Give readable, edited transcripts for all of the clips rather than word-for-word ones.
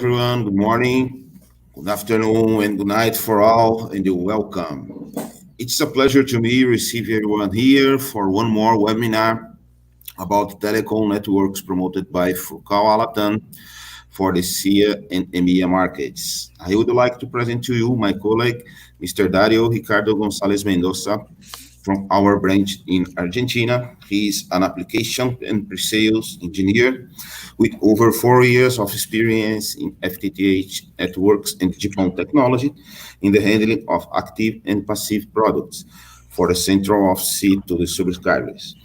everyone. Good morning, good afternoon, and good night for all, and you're welcome. It's a pleasure to me receive everyone here for one more webinar about telecom networks promoted by Furukawa Latam for the SIA and EMEA markets. I would like to present to you my colleague, Mr. Dario Ricardo Gonzalez Mendoza, from our branch in Argentina. He is an application and pre-sales engineer with over 4 years of experience in FTTH networks and GPON technology in the handling of active and passive products for the central office to the subscribers.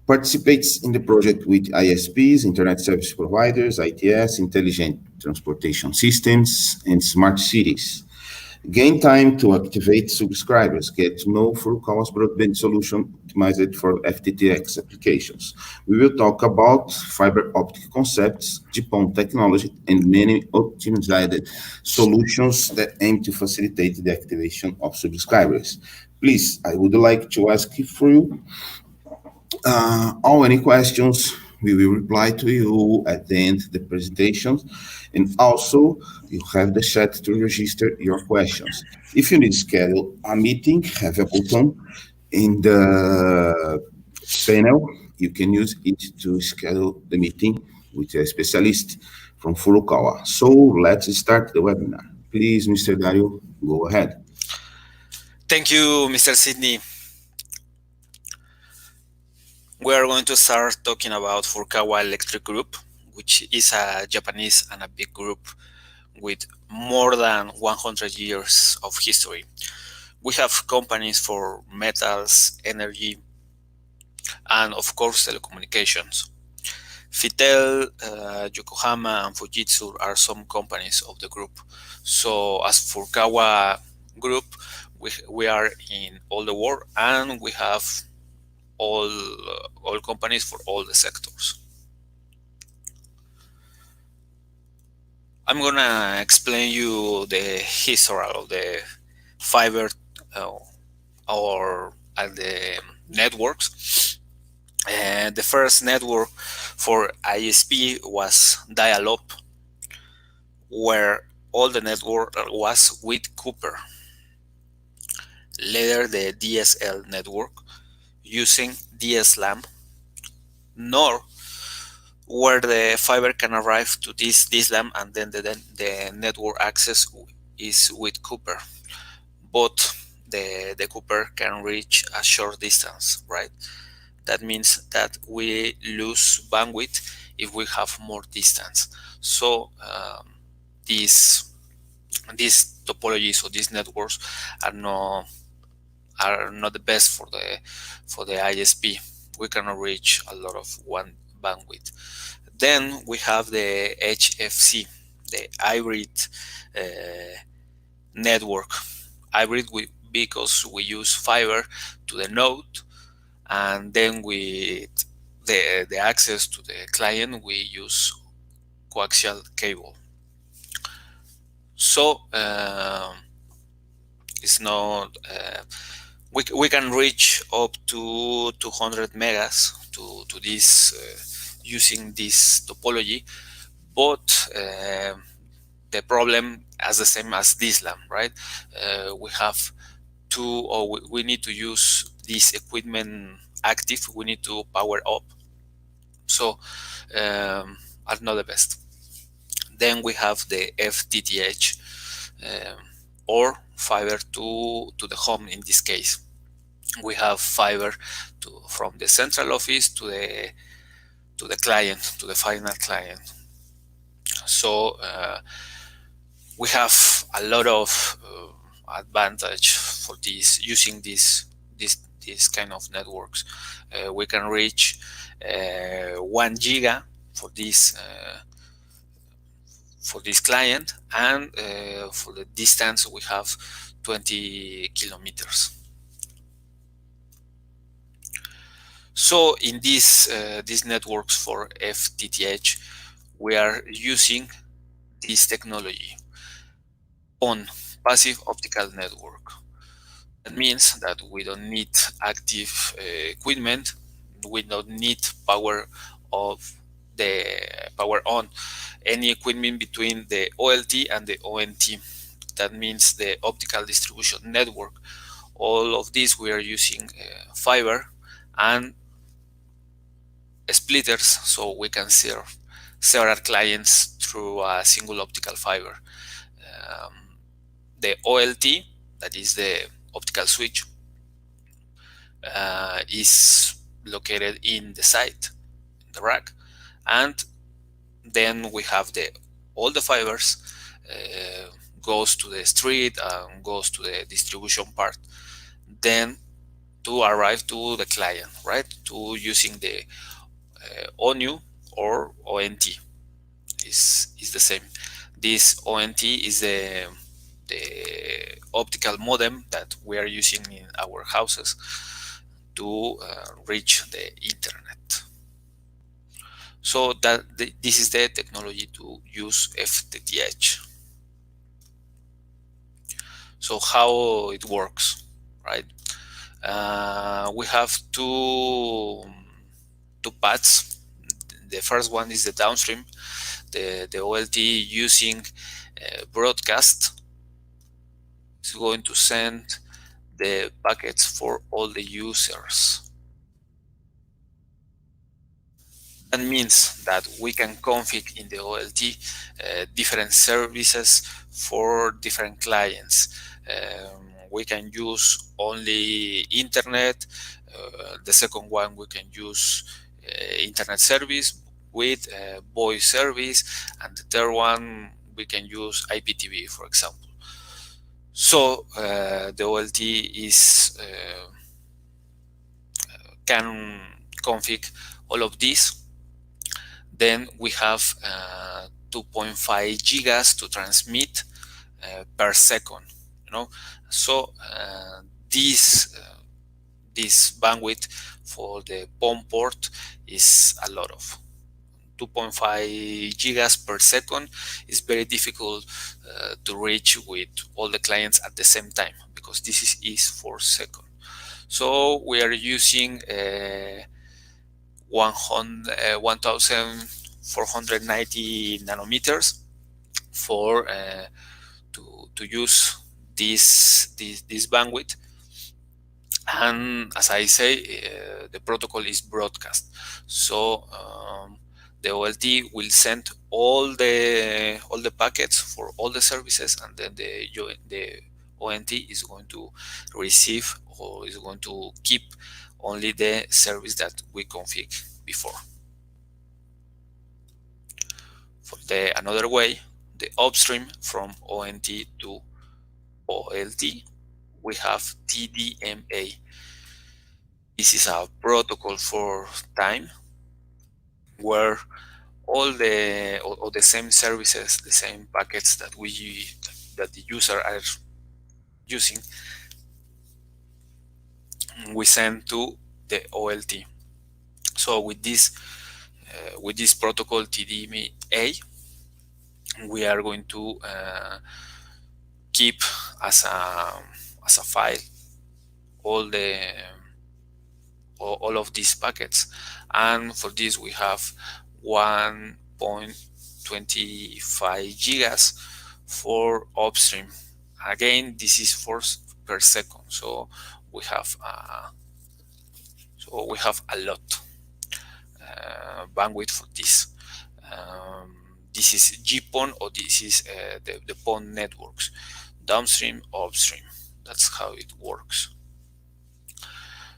Participates in the project with ISPs, Internet Service Providers, ITS, Intelligent Transportation Systems, and Smart Cities. Gain time to activate subscribers, get to know Furukawa's broadband solution optimized for FTTX applications. We will talk about fiber optic concepts, GPON technology, and many optimized solutions that aim to facilitate the activation of subscribers. Please, I would like to ask for you all any questions. We will reply to you at the end of the presentation. And also, you have the chat to register your questions. If you need to schedule a meeting, have a button in the panel. You can use it to schedule the meeting with a specialist from Furukawa. So let's start the webinar. Please, Mr. Dario, go ahead. Thank you, Mr. Sidney. We are going to start talking about Furukawa Electric Group, which is a Japanese and a big group with more than 100 years of history. We have companies for metals, energy, and of course telecommunications. Fitel, Yokohama, and Fujitsu are some companies of the group. So as Furukawa Group, we are in all the world, and we have all companies for all the sectors. I'm gonna explain you the history of the fiber or the networks. The first network for ISP was dial-up, where all the network was with copper. Later, the DSL network using DSLAM, nor where the fiber can arrive to this DSLAM, and then the network access is with copper, but the copper can reach a short distance, right? That means that we lose bandwidth if we have more distance. So these topologies or these networks are not the best for the ISP. We cannot reach a lot of one bandwidth. Then we have the HFC, the hybrid network. Hybrid because we use fiber to the node, and then with the access to the client, we use coaxial cable. So it's not we can reach up to 200 megas to this using this topology, but the problem is the same as DSLAM, right? We have we need to use this equipment active. We need to power up, so are not the best. Then we have the FTTH or fiber to the home. In this case, we have fiber from the central office to the client, to the final client. So we have a lot of advantage for this using this kind of networks. We can reach 1 giga for this client, and for the distance we have 20 kilometers. So in these networks for FTTH, we are using this technology on passive optical network. That means that we don't need active equipment. We don't need power on. any equipment between the OLT and the ONT. That means the optical distribution network. All of this we are using fiber and splitters, so we can serve several clients through a single optical fiber. The OLT, that is the optical switch, is located in the site, in the rack, and then we have all the fibers goes to the street and goes to the distribution part, then to arrive to the client, right? To using the ONU or ONT is the same. This ONT is the optical modem that we are using in our houses to reach the internet. So this is the technology to use FTTH. So how it works, right? We have two paths. The first one is the downstream, the OLT using broadcast is going to send the packets for all the users. That means that we can configure in the OLT different services for different clients. We can use only internet. The second one, we can use internet service with voice service, and the third one, we can use IPTV, for example. So the OLT can configure all of this. Then we have 2.5 gigas to transmit per second. So this bandwidth for the PON port is a lot of 2.5 gigas per second. Is very difficult to reach with all the clients at the same time, because this is 4 seconds. So we are using 1490 nanometers for to use this bandwidth. And as I say, the protocol is broadcast. So the OLT will send all the packets for all the services, and then the ONT is going to receive, or is going to keep only the service that we configured before. For another way, the upstream from ONT to OLT, we have TDMA. This is a protocol for time where all the same services, the same packets that the user are using, we send to the OLT. So with this protocol TDMA, we are going to keep as a file all of these packets, and for this we have 1.25 gigas for upstream. Again, this is per second, so we have a lot bandwidth for this. This is GPON, or this is the PON networks, downstream, upstream. That's how it works.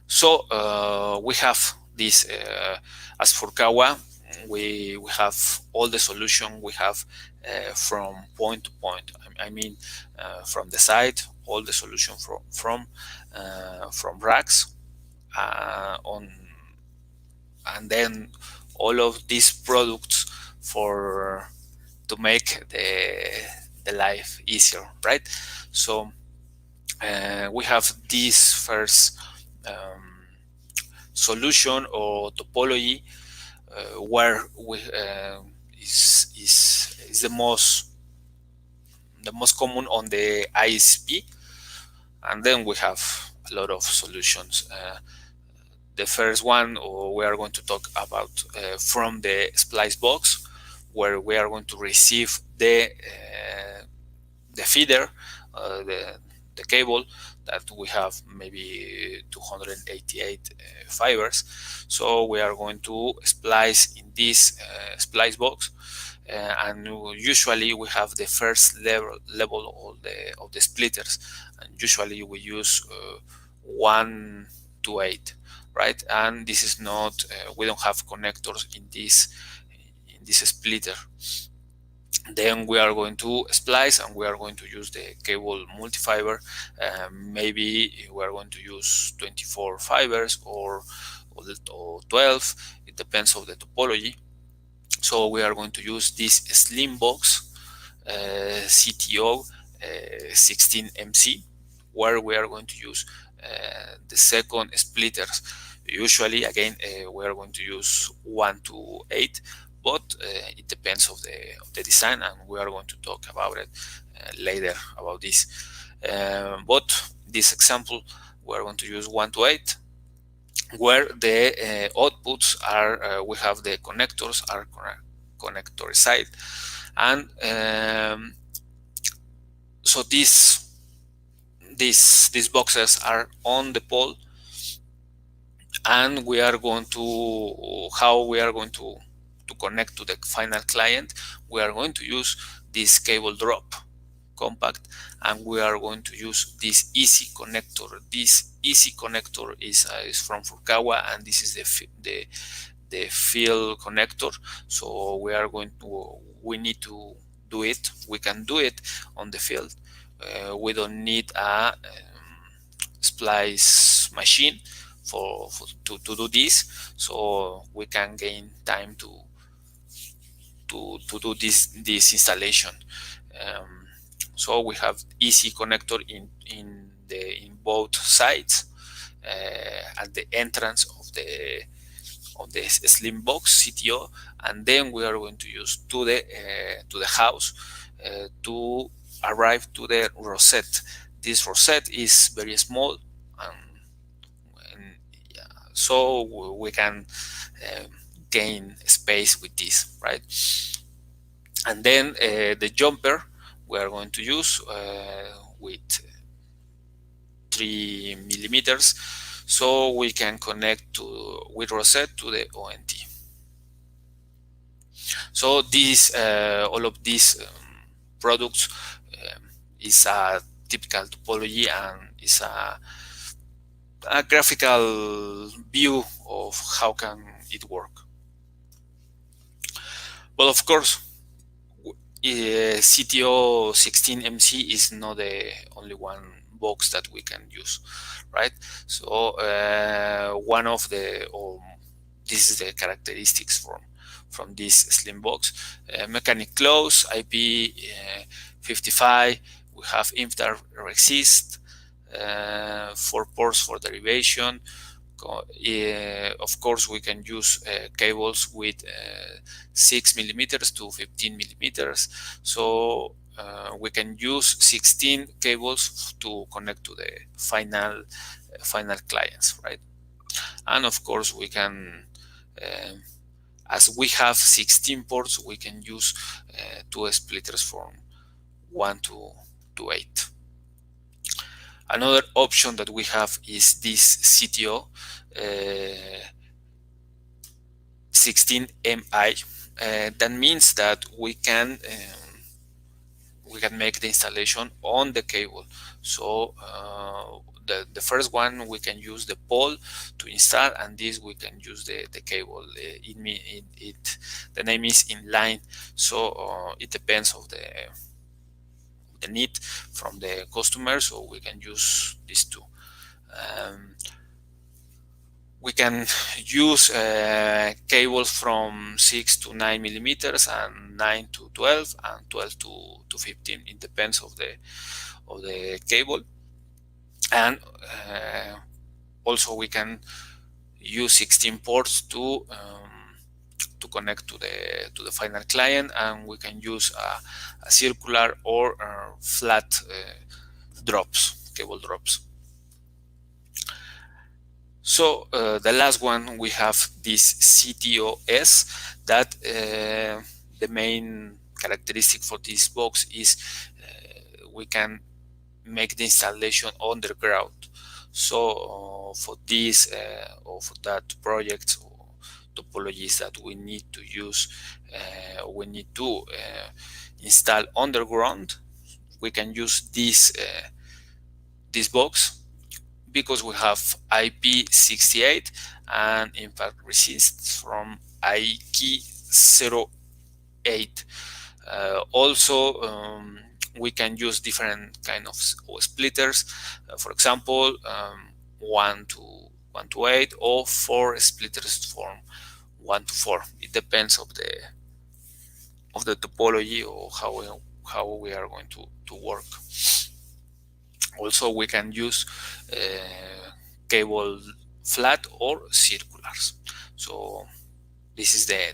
So we have this as for Kawa. We have all the solution we have from point to point. I mean, from the site, all the solution from racks and then all of these products to make the life easier, right? So we have this first solution or topology where is the most common on the ISP, and then we have a lot of solutions. The first one we are going to talk about from the splice box, where we are going to receive the feeder, the cable that we have maybe 288 fibers. So we are going to splice in this splice box, and usually we have the first level of the splitters, and usually we use 1 to 8, right? And this is not we don't have connectors in this splitter. Then we are going to splice, and we are going to use the cable multi-fiber. Maybe we are going to use 24 fibers or 12. It depends on the topology. So we are going to use this slim box CTO 16MC, where we are going to use the second splitters. Usually, again, we are going to use 1 to 8, but it depends of the design, and we are going to talk about it later about this. But this example, we are going to use 1 to 8, where the outputs are we have the connectors are connector side, and so these boxes are on the pole, and we are going to how we are going to connect to the final client. We are going to use this cable drop compact, and we are going to use this easy connector. This easy connector is from Furukawa, and this is the field connector. So we need to do it. We can do it on the field. We don't need a splice machine to do this, so we can gain time to do this installation. So we have easy connector in both sides at the entrance of the slim box CTO, and then we are going to use to the house to arrive to the rosette. This rosette is very small, and so we can gain space with this, right? And then the jumper we are going to use with 3 millimeters, so we can connect with rosette to the ONT. So these all of these products is a typical topology, and is a graphical view of how can it work. But of course, CTO 16MC is not the only one box that we can use, right? So one of this is the characteristics from this slim box. Mechanic close, IP55. We have INFTAR resist, 4 ports for derivation. Of course, we can use cables with 6 millimeters to 15 millimeters. So we can use 16 cables to connect to the final clients, right? And of course, we can, as we have 16 ports, we can use 2 splitters from 1 to 8. Another option that we have is this CTO 16MI. That means that we can make the installation on the cable. So the first one, we can use the pole to install, and this we can use the cable. The name is inline, so it depends of the need from the customer, so we can use these two. We can use cables from 6 to 9 millimeters, and 9 to 12, and 12 to 15. It depends of the cable. And also we can use 16 ports to connect to the final client, and we can use a circular or flat cable drops. So the last one, we have this CTOS that the main characteristic for this box is we can make the installation underground. So for this or for that project or topologies that we need to use, we need to install underground, we can use this box because we have IP68 and impact resists from IK08. Also, we can use different kind of splitters. For example, 1 to 8 or 4 splitters from 1 to 4. It depends of the topology or how we are going to work. Also, we can use cable flat or circulars. So this is the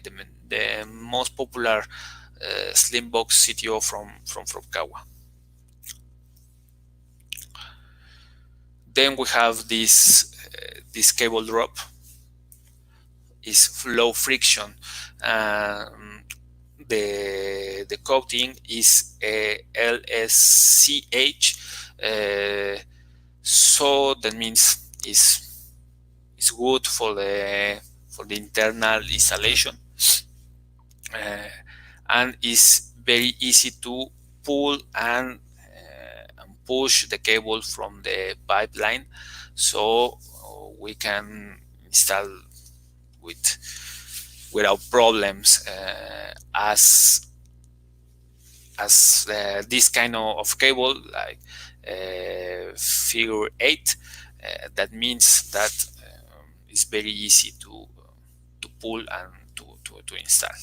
most popular Slimbox CTO from Furukawa. Then we have this cable drop. Is low friction. The coating is LSCH, so that means it's good for the internal installation, and is very easy to pull and push the cable from the pipeline, so we can install without problems as this kind of cable, like figure 8. That means that it's very easy to pull and to install.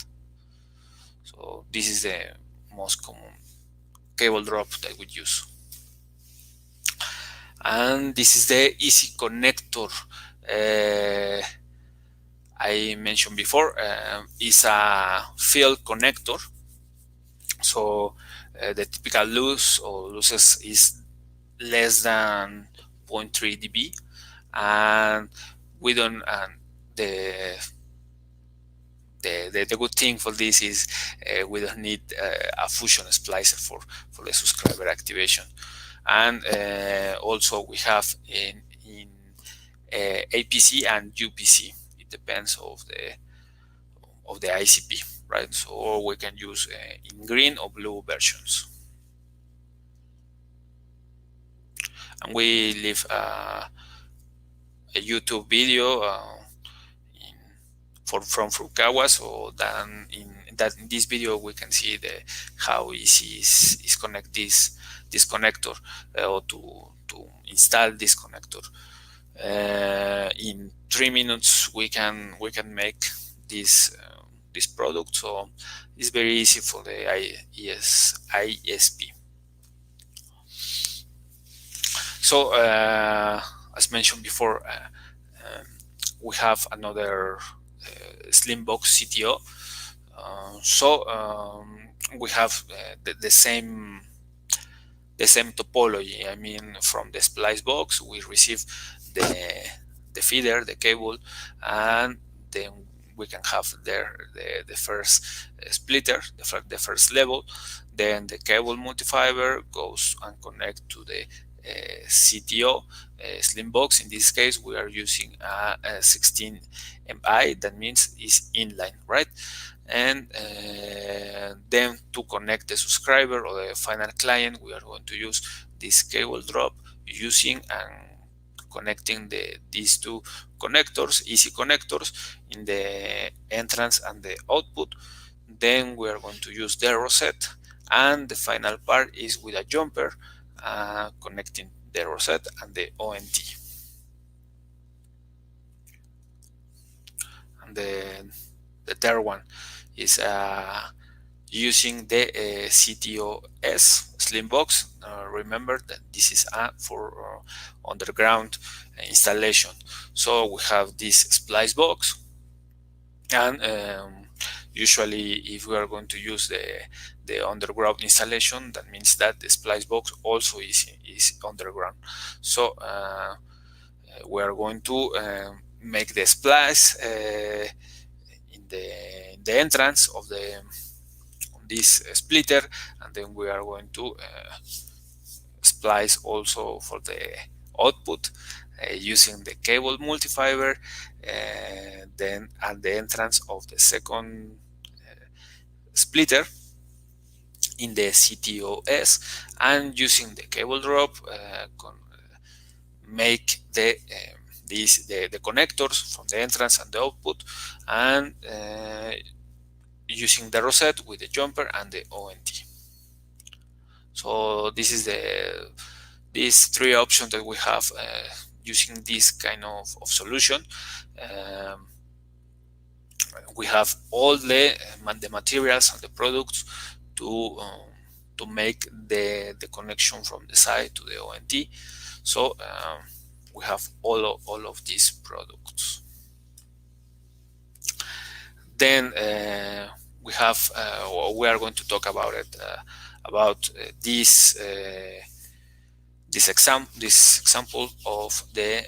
So this is the most common cable drop that we use. And this is the easy connector I mentioned before. Is a field connector. So the typical loss or losses is less than 0.3 dB, and we don't. The good thing for this is we don't need a fusion splicer for the subscriber activation, and also we have in APC and UPC. It depends of the ICP, right? So we can use in green or blue versions. And we leave a YouTube video from Furukawa, so then in this video we can see how easy is connect this connector or to install this connector. In 3 minutes we can make this product, so it's very easy for the ISP. So as mentioned before, we have another Slimbox CTO. We have the same topology. I mean, from the splice box we receive the feeder, the cable, and then we can have there the first splitter, the first level. Then the cable multifiber goes and connect to the CTO Slimbox. In this case, we are using a 16 MI. That means it's inline, right? And then to connect the subscriber or the final client, we are going to use this cable drop using and connecting these two connectors, easy connectors, in the entrance and the output. Then we are going to use the rosette, and the final part is with a jumper connecting the rosette and the ONT. And the third one is using the CTOS Slimbox. Remember that this is for underground installation. So we have this splice box, and usually if we are going to use the underground installation, that means that the splice box also is underground. So we are going to make the splice in the entrance of the this splitter, and then we are going to splice also for the output using the cable multifiber, then at the entrance of the second splitter in the CTOS, and using the cable drop make the the connectors from the entrance and the output, and using the rosette with the jumper and the ONT. So this is these three options that we have using this kind of solution. We have all the materials and the products to make the connection from the side to the ONT. So we have all of these products. Then we are going to talk about it about this example of the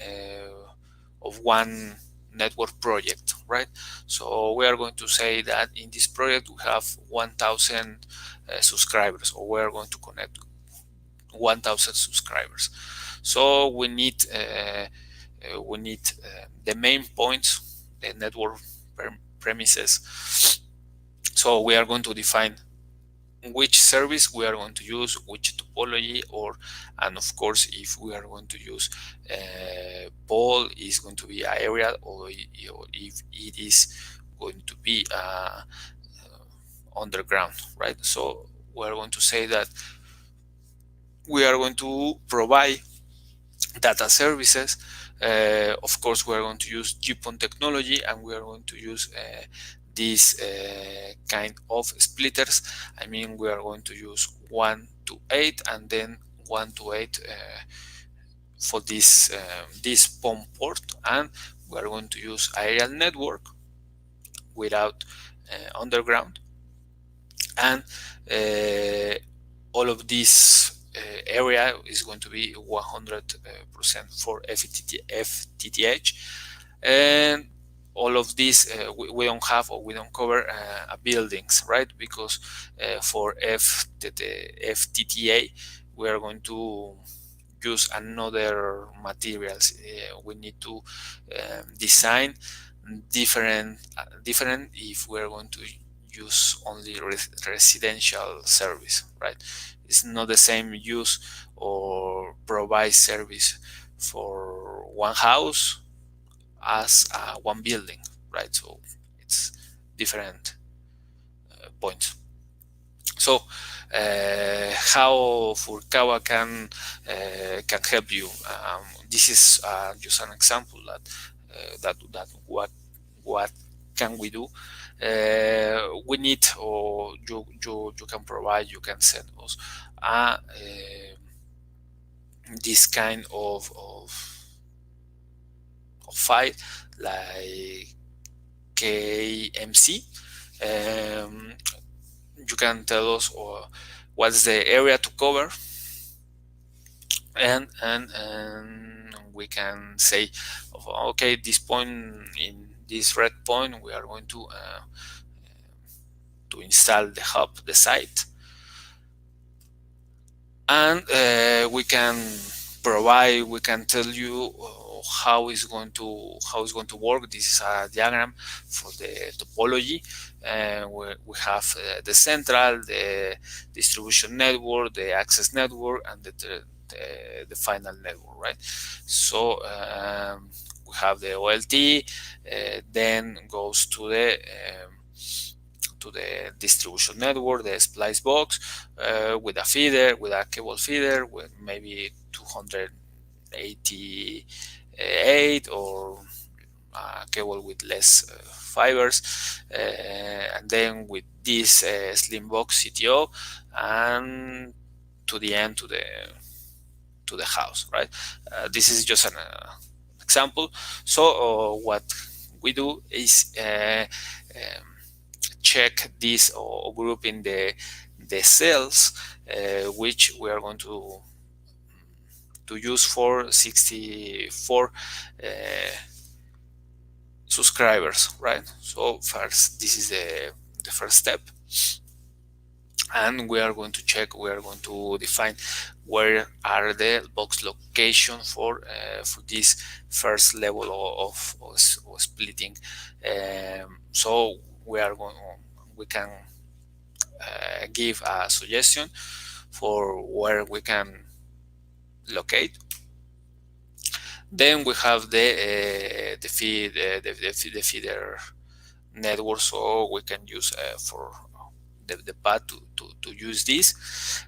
of one network project, right? So we are going to say that in this project we have 1,000 subscribers, or we are going to connect 1,000 subscribers. So we need the main points, the network premises. So we are going to define which service we are going to use, which topology, and of course, if we are going to use pole, is going to be aerial, or if it is going to be underground, right? So we are going to say that we are going to provide data services. Of course, we are going to use GPON technology, and we are going to use these kind of splitters. I mean, we are going to use 1 to 8 and then 1 to 8 for this PON port, and we are going to use aerial network without underground, and all of this area is going to be 100% for FTTH, and all of this we don't have, or we don't cover buildings, right? Because for FTTA we are going to use another materials. We need to design different if we are going to use only residential service, right? It's not the same use or provide service for one house as one building, right? So it's different points. So how Furukawa can help you? This is just an example that what can we do? We need, or you can provide, you can send us this kind of file like KMC. You can tell us what's the area to cover, and we can say, okay, this point, in this red point, we are going to install the hub, the site, and we can provide, we can tell you how it's going to work. This is a diagram for the topology. We have the central, the distribution network, the access network, and the final network, right? So we have the OLT, then goes to the distribution network, the splice box, with a feeder, with a cable feeder, with maybe 288 or a cable with less fibers, and then with this slim box CTO, and to the end, to the house, right? This is just an example. So what we do is check this, or group in the cells which we are going to use for 64 subscribers, right? So first, this is the first step. and we are going to check, we are going to define where are the box location for this first level of splitting. So we can give a suggestion for where we can locate. Then we have the feeder network, so we can use for the path to use this,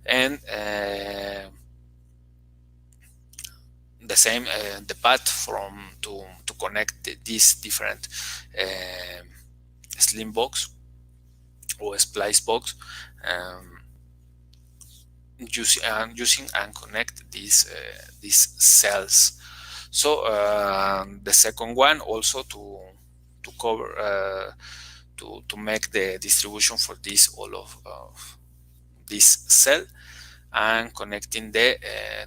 and the same the path from to connect these different slim box or splice box, using and connect these cells. So the second one also to cover to make the distribution for this all of this cell, and connecting the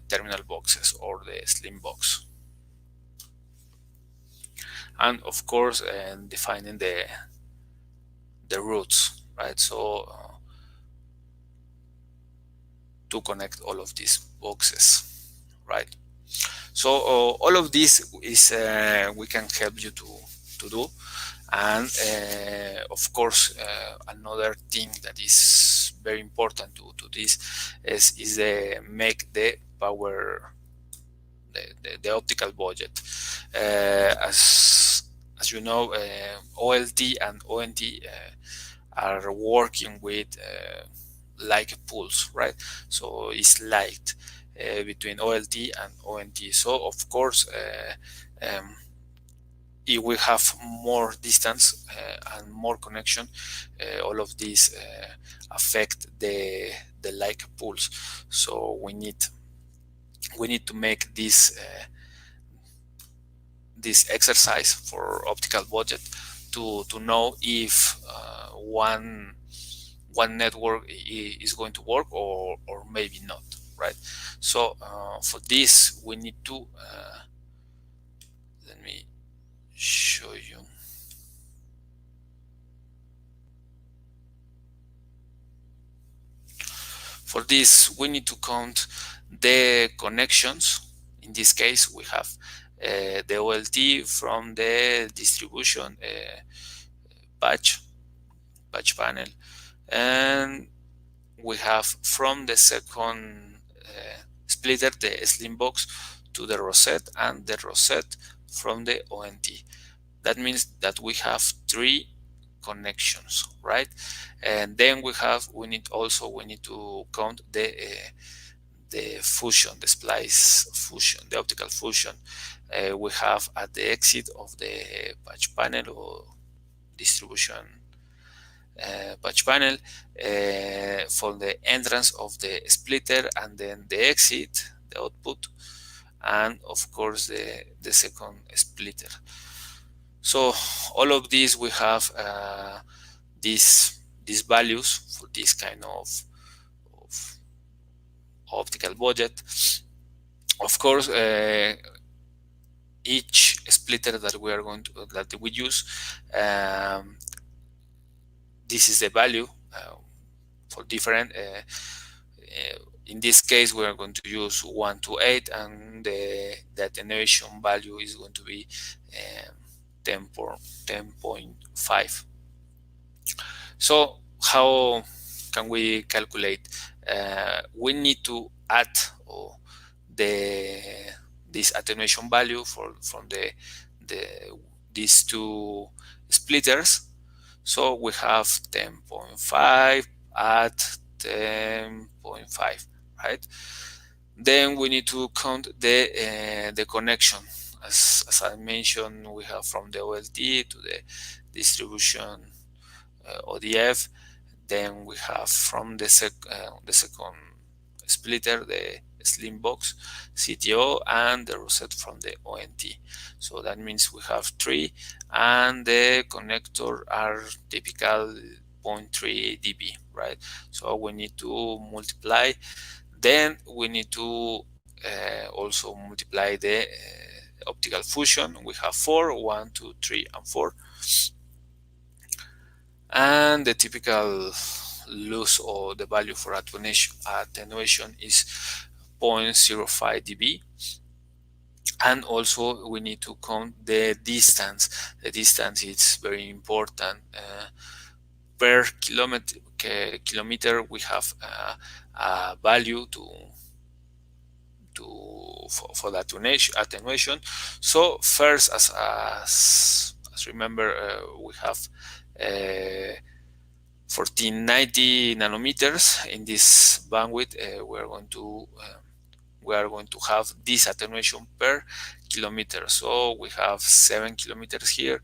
terminal boxes or the slim box, and of course defining the routes, right? So to connect all of these boxes, right? So all of this is we can help you to do. And of course another thing that is very important to this is make the power, the optical budget. As you know, OLT and ONT are working with like pools, right? So it's light between OLT and ONT. So of course if we have more distance and more connection, all of these affect the like pools. So we need to make this exercise for optical budget to know if one network is going to work or maybe not, right? So for this we need to let me show you. For this we need to count the connections. In this case we have the OLT from the distribution patch panel, and we have from the second splitter the slim box to the rosette, and the rosette from the ONT. That means that we have 3 connections, right? And then we need to count the fusion, the splice fusion, the optical fusion we have at the exit of the patch panel or distribution patch panel, for the entrance of the splitter, and then the exit, the output, and of course the second splitter. So all of these we have these values for this kind of optical budget. Of course each splitter that we use, this is the value for different in this case we are going to use 1 to 8, and the attenuation value is going to be 10.5. So how can we calculate? We need to add this attenuation value from these 2 splitters. So we have 10.5 at 10.5, right? Then we need to count the connection. As I mentioned, we have from the OLT to the distribution ODF. Then we have from the second splitter the slim box CTO, and the rosette from the ONT. So that means we have 3, and the connector are typical 0.3 dB, right? So we need to multiply. Then we need to also multiply the optical fusion. We have 4, 1, 2, 3, and 4. And the typical loss or the value for attenuation is 0.05 dB. And also we need to count the distance. The distance is very important. Per kilometer we have a value for the attenuation. So first, as remember, we have 1490 nanometers in this bandwidth. We are going to have this attenuation per kilometer. So we have 7 kilometers here,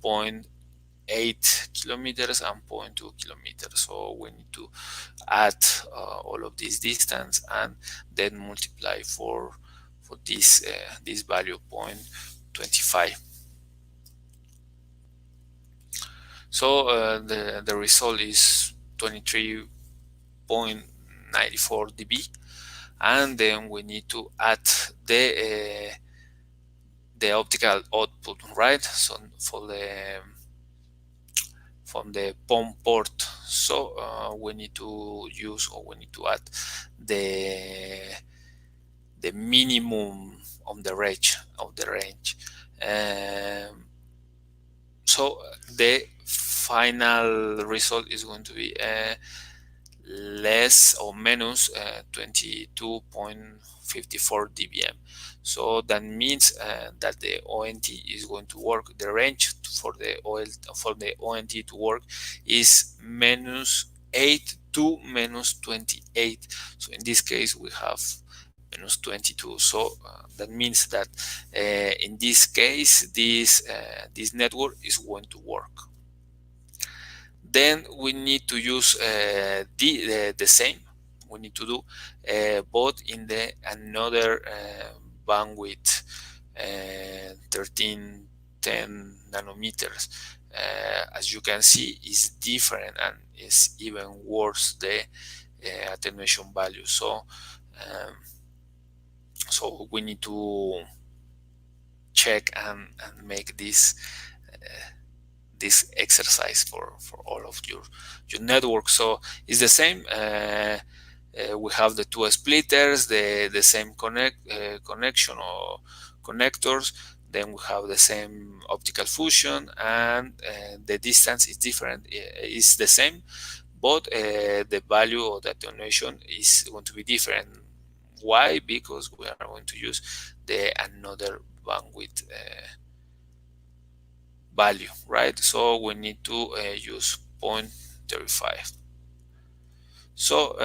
0.8 kilometers and 0.2 kilometers. So we need to add all of this distance and then multiply for this value 0.25. So the result is 23.94 dB, and then we need to add the optical output, right? So from the POM port. So we need to add the minimum of the range. So the final result is going to be less or minus 22.54 dBm. So that means that the ONT is going to work. The range for the ONT to work is -8 to -28. So in this case we have -22. So that means that in this case this network is going to work. Then we need to use the same. We need to do both in the another bandwidth, 1310 nanometers. As you can see, is different and is even worse the attenuation value. So so we need to check and make this exercise for all of your network. So it's the same. We have the two splitters, the same connection or connectors. Then we have the same optical fusion, and the distance is different. It's the same, but the value of the attenuation is going to be different. Why? Because we are going to use the another bandwidth value, right? So we need to use 0.35. So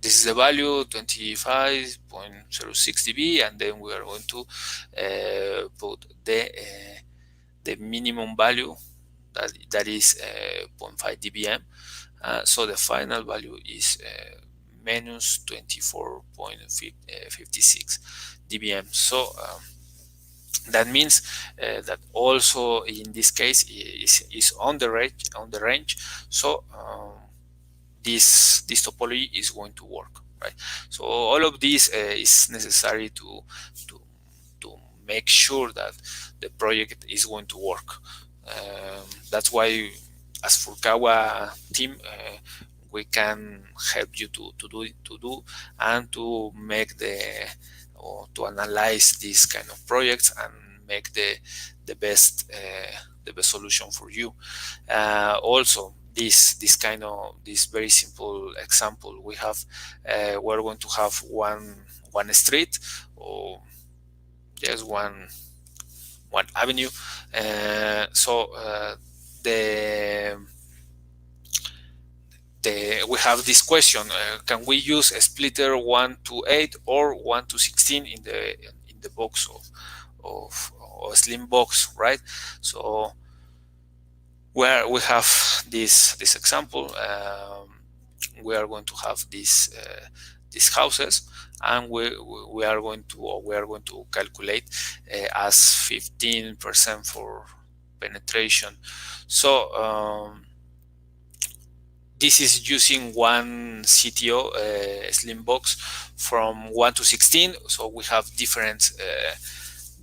this is the value, 25.06 dB, and then we are going to put the minimum value that is 0.5 dBm. So the final value is minus 24.56 dBm. So that means that also in this case is on the range. So this topology is going to work, right? So all of this is necessary to make sure that the project is going to work. That's why, as Furukawa team, we can help you to do and to make to analyze these kind of projects and make the best solution for you. Also, this very simple example, we're going to have one street or just one avenue. So we have this question: can we use a splitter 1 to 8 or 1 to 16 in the box of a slim box, right? So where we have this example, we are going to have these houses, and we are going to calculate as 15% for penetration. So this is using one CTO slim box from 1 to 16. So we have different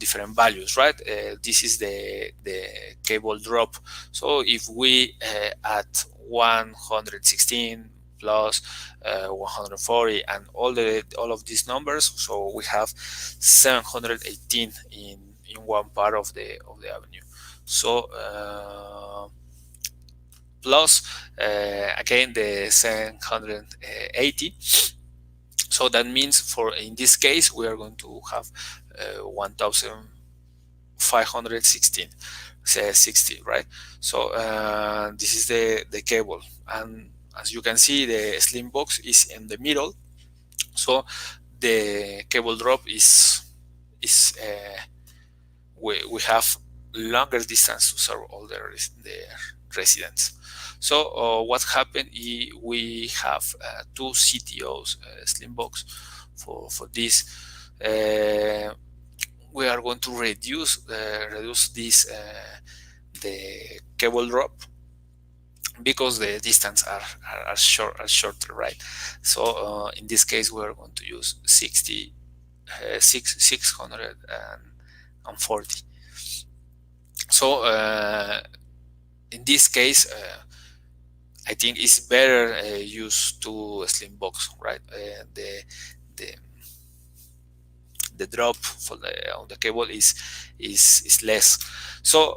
different values, right? This is the cable drop. So if we add 116 plus 140 and all of these numbers, so we have 718 in one part of the avenue. So plus again the 780. So that means for in this case we are going to have 1516 60, right? So this is the cable, and as you can see the slim box is in the middle, so the cable drop is we have longer distance to serve all the residents. So what happened is we have two CTOs slim box for this. We are going to reduce this the cable drop because the distance are shorter, right? So in this case we are going to use 640. So in this case I think it's better use to slim box, right? The drop for on the cable is less. So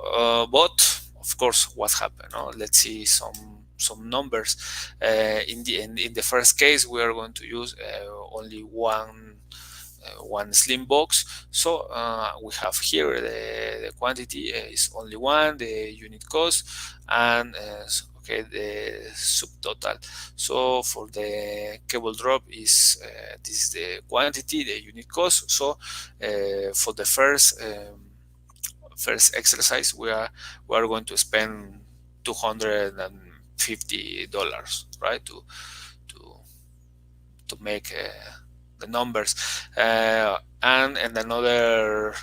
but of course what happened, let's see some numbers. In the first case we are going to use only one slim box. So we have here the quantity is only one, the unit cost, and okay, the subtotal. So for the cable drop is this is the quantity, the unit cost. So for the first exercise we are going to spend $250, right, to make the numbers. And in another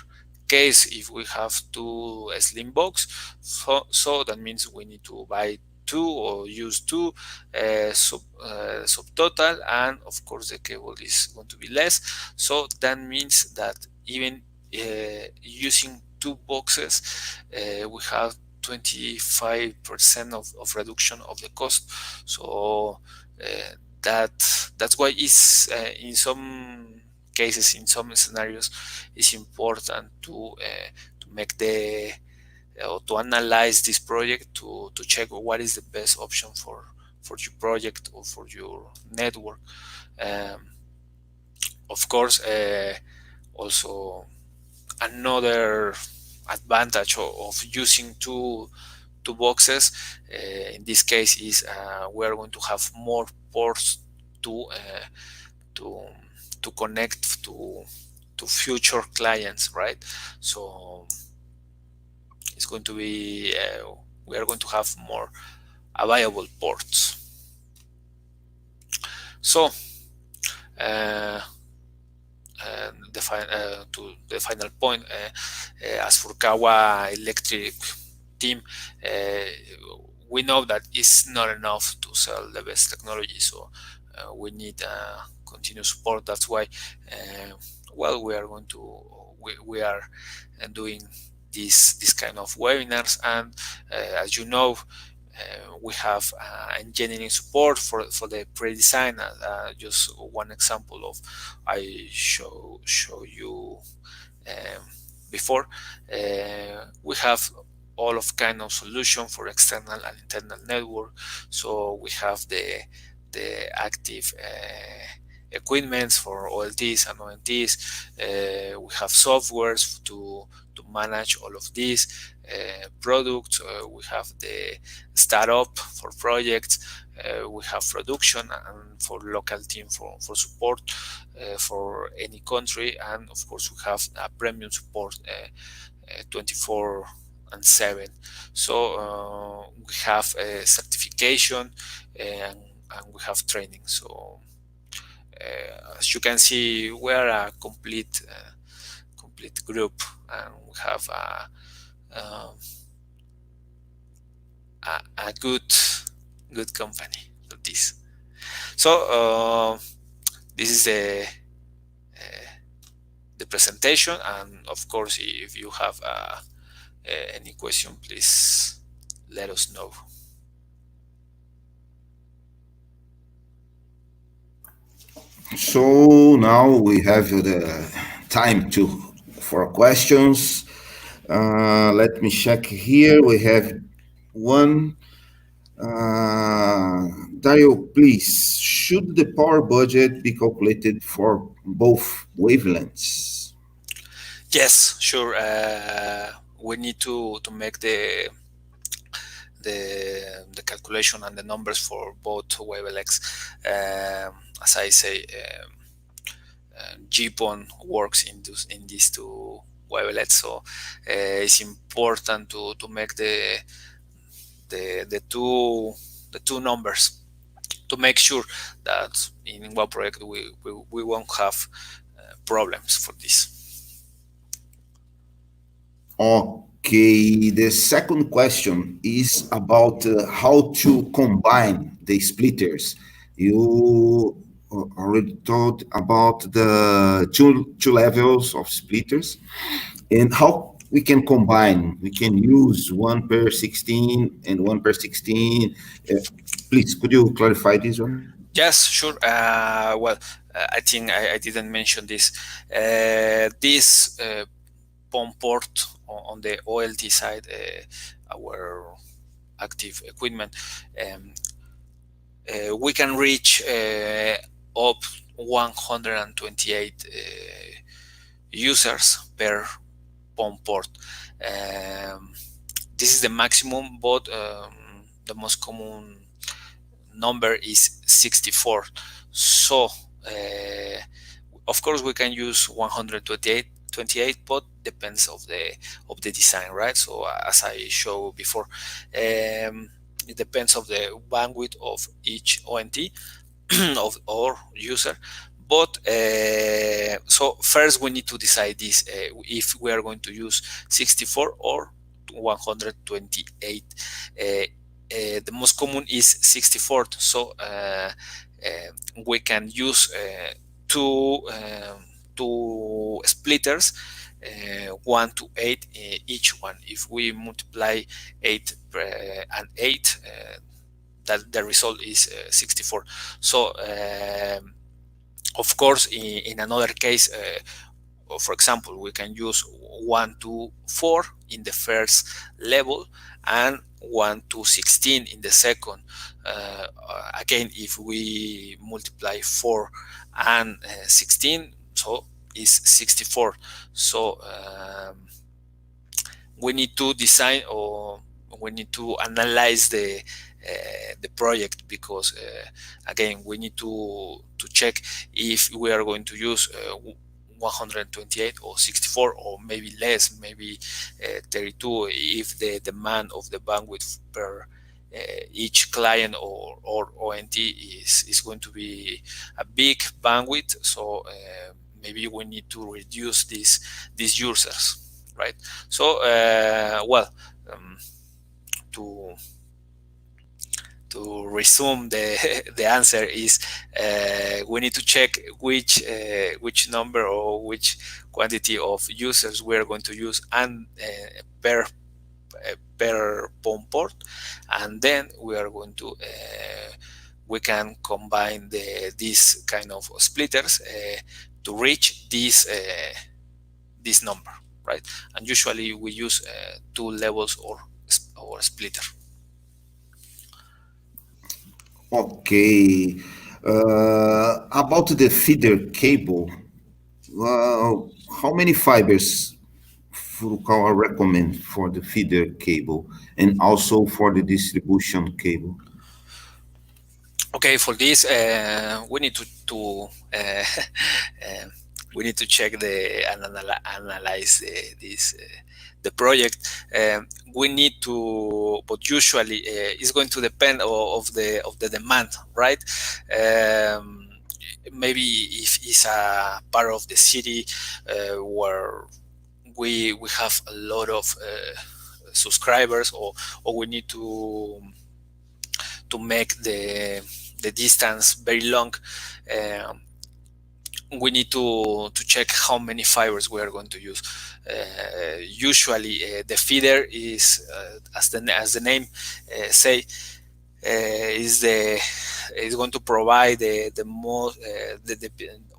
case, if we have two slim box, so that means we need to buy two or use two subtotal, and of course the cable is going to be less. So that means that even using two boxes we have 25% of reduction of the cost. So that's why it's in some cases, in some scenarios, it's important to make the or to analyze this project to check what is the best option for your project or for your network. Of course, also another advantage of using two boxes in this case is we are going to have more ports to connect to future clients, right? So it's going to be we are going to have more available ports. So to the final point, as for Kawa Electric team, we know that it's not enough to sell the best technology, so we need continuous support. That's why well, we are going to we are doing this kind of webinars, and as you know, we have engineering support for the pre-design. Just one example of I show you before. We have all of kind of solution for external and internal network. So we have the active equipments for OLTs and ONTs. We have softwares to manage all of these products. We have the startup for projects. We have production and for local team for support for any country, and of course we have a premium support 24/7. So we have certification and we have training. So as you can see, we are a complete group, and we have a good company for this. So this is the presentation, and of course, if you have any question, please let us know. So now we have the time to for questions. Let me check here. We have one. Dario, please, should the power budget be calculated for both wavelengths? Yes, sure. We need to make the calculation and the numbers for both wavelengths. As I say, GPON works in these two wavelengths, so it's important to make the two numbers to make sure that in one project we won't have problems for this. Okay, the second question is about how to combine the splitters. You already told about the two levels of splitters and how we can combine. We can use one per 16 and one per 16. Please, could you clarify this one? Yes, sure. Well, I think I didn't mention this. This PON port on the OLT side, our active equipment, we can reach up 128 users per PON port. This is the maximum, but the most common number is 64. So of course we can use 128, but depends of the design, right? So as I showed before, it depends of the bandwidth of each ONT of our user. But so first we need to decide this if we are going to use 64 or 128. The most common is 64, so we can use two splitters, 1 to 8 each one. If we multiply 8 and 8, that the result is 64. So of course, in another case, for example, we can use 1 to 4 in the first level and 1 to 16 in the second. Again, if we multiply 4 and 16, so is 64. So we need to design, or we need to analyze the project, because again, we need to check if we are going to use 128 or 64, or maybe less, maybe 32, if the demand of the bandwidth per each client or ONT is going to be a big bandwidth. So maybe we need to reduce these users, right? So well, to resume, the answer is we need to check which number or which quantity of users we are going to use, and per PON port, and then we are going to we can combine these kind of splitters to reach this number, right? And usually we use 2 levels or splitter. Okay. About the feeder cable, how many fibers Furukawa recommend for the feeder cable and also for the distribution cable? Okay, for this we need to we need to check and analyze this the project. We need to, but usually it's going to depend of the demand, right? Maybe if it's a part of the city where we have a lot of subscribers, or we need to make the distance very long, we need to check how many fibers we are going to use. Usually, the feeder is, as the name say, is going to provide the most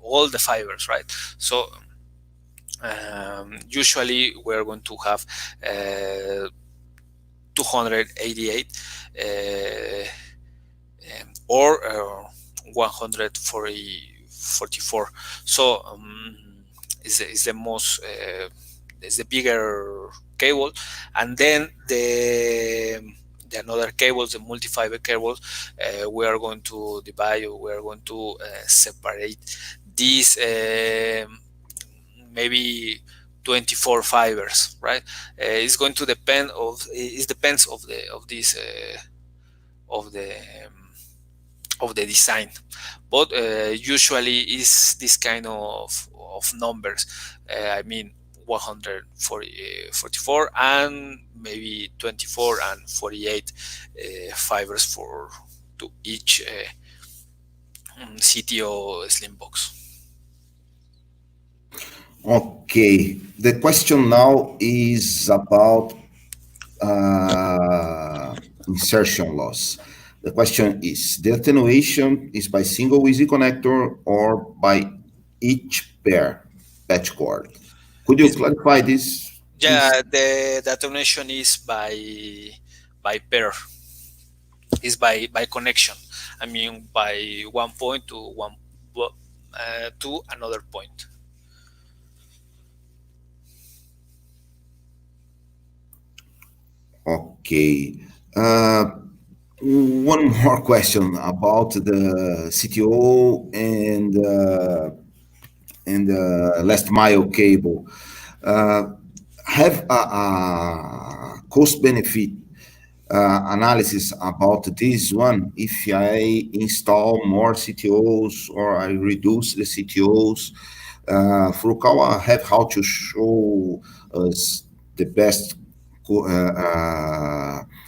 all the fibers, right? So usually we're going to have 288 or 144. So is the most is the bigger cable, and then the another cables, the multi-fiber cables, we are going to divide, or we are going to separate these maybe 24 fibers, right? It's going to depend of, it depends of the of this of the of the design, but usually is this kind of numbers. I mean 144 and maybe 24 and 48 fibers for to each CTO slim box. Okay, the question now is about insertion loss. The question is, the attenuation is by single easy connector or by each pair patch cord? Could you clarify this, please? Yeah, the attenuation is by pair, is by connection. I mean, by one point to one to another point. Okay. One more question about the CTO and last mile cable. Have a cost benefit analysis about this one. If I install more CTOs or I reduce the CTOs, Furukawa have how to show us the best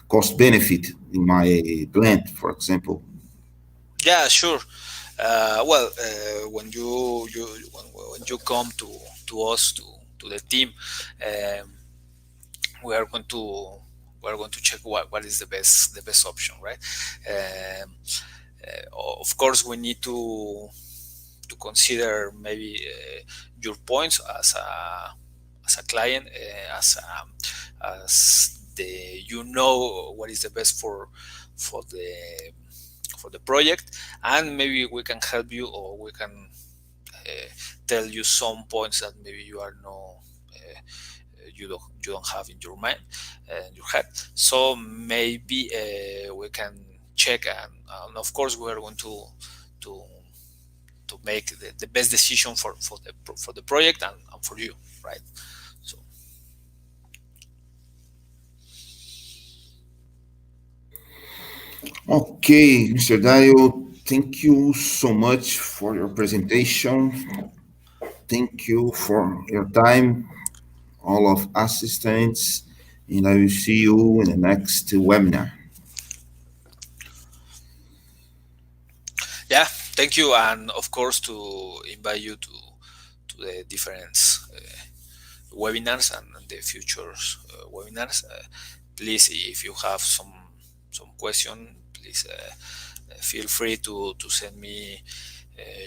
cost benefit in my plant, for example. Yeah, sure. Well, when when you come to us to the team, um, we are going to check what is the best option, right? Um, of course, we need to consider maybe your points as a client, as the what is the best for the project, and maybe we can help you, or we can tell you some points that maybe you are no you don't have in your mind, in your head. So maybe we can check, and of course we are going to make the best decision for the project and for you, right? So Okay, Mr. Dio, thank you so much for your presentation. Thank you for your time, all of assistants, and I will see you in the next webinar. yeah, thank you, and of course to invite you to the different webinars and the future webinars. Please, if you have some question, please feel free to send me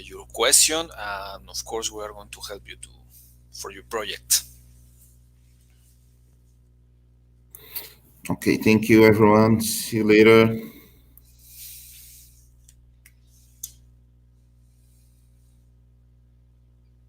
your question, and of course we are going to help you for your project. Okay, thank you, everyone. See you later.